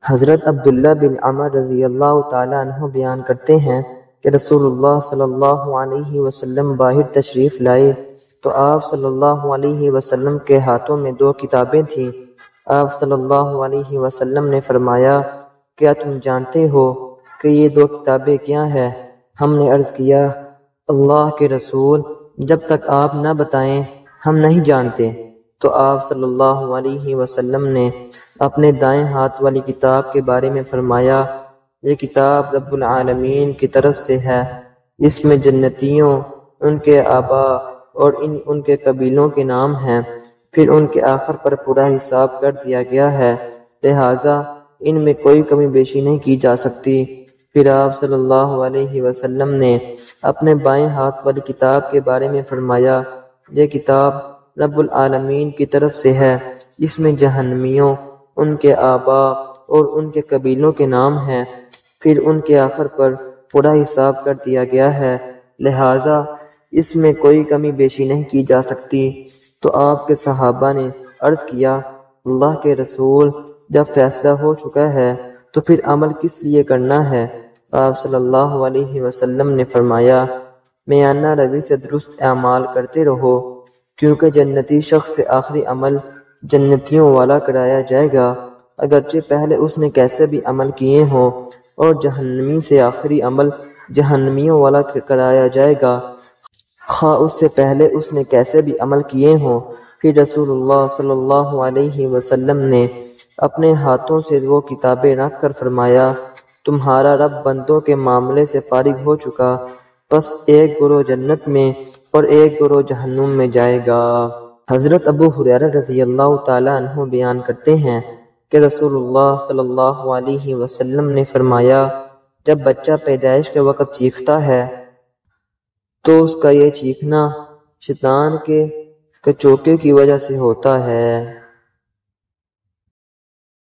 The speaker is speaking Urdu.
حضرت عبداللہ بن عمر رضی اللہ تعالیٰ عنہ بیان کرتے ہیں کہ رسول اللہ صلی اللہ علیہ وسلم باہر تشریف لائے تو آپ صلی اللہ علیہ وسلم کے ہاتھوں میں 2 کتابیں تھیں۔ آپ صلی اللہ علیہ وسلم نے فرمایا، کیا تم جانتے ہو کہ یہ 2 کتابیں کیا ہیں؟ ہم نے عرض کیا، اللہ کے رسول، جب تک آپ نہ بتائیں ہم نہیں جانتے۔ تو آپ صلی اللہ علیہ وسلم نے اپنے دائیں ہاتھ والی کتاب کے بارے میں فرمایا، یہ کتاب رب العالمین کی طرف سے ہے، اس میں جنتیوں، ان کے آبا اور ان کے قبیلوں کے نام ہیں، پھر ان کے آخر پر پورا حساب کر دیا گیا ہے، لہٰذا ان میں کوئی کمی بیشی نہیں کی جا سکتی۔ پھر آپ صلی اللہ علیہ وسلم نے اپنے بائیں ہاتھ والی کتاب کے بارے میں فرمایا، یہ کتاب رب العالمین کی طرف سے ہے، اس میں جہنمیوں، ان کے آبا اور ان کے قبیلوں کے نام ہیں، پھر ان کے آخر پر پورا حساب کر دیا گیا ہے، لہٰذا اس میں کوئی کمی بیشی نہیں کی جا سکتی۔ تو آپ کے صحابہ نے عرض کیا، اللہ کے رسول، جب فیصلہ ہو چکا ہے تو پھر عمل کس لیے کرنا ہے؟ آپ صلی اللہ علیہ وسلم نے فرمایا، میانہ روی سے درست اعمال کرتے رہو، کیونکہ جنتی شخص سے آخری عمل جنتیوں والا کرایا جائے گا، اگرچہ پہلے اس نے کیسے بھی عمل کیے ہوں، اور جہنمی سے آخری عمل جہنمیوں والا کرایا جائے گا، خواہ اس سے پہلے اس نے کیسے بھی عمل کیے ہوں۔ پھر رسول اللہ صلی اللہ علیہ وسلم نے اپنے ہاتھوں سے 2 کتابیں رکھ کر فرمایا، تمہارا رب بندوں کے معاملے سے فارغ ہو چکا، بس ایک گروہ جنت میں اور ایک گروہ جہنم میں جائے گا۔ حضرت ابو ہریرہ رضی اللہ تعالیٰ عنہ بیان کرتے ہیں کہ رسول اللہ صلی اللہ علیہ وسلم نے فرمایا، جب بچہ پیدائش کے وقت چیختا ہے تو اس کا یہ چیخنا شیطان کے کچوکے کی وجہ سے ہوتا ہے۔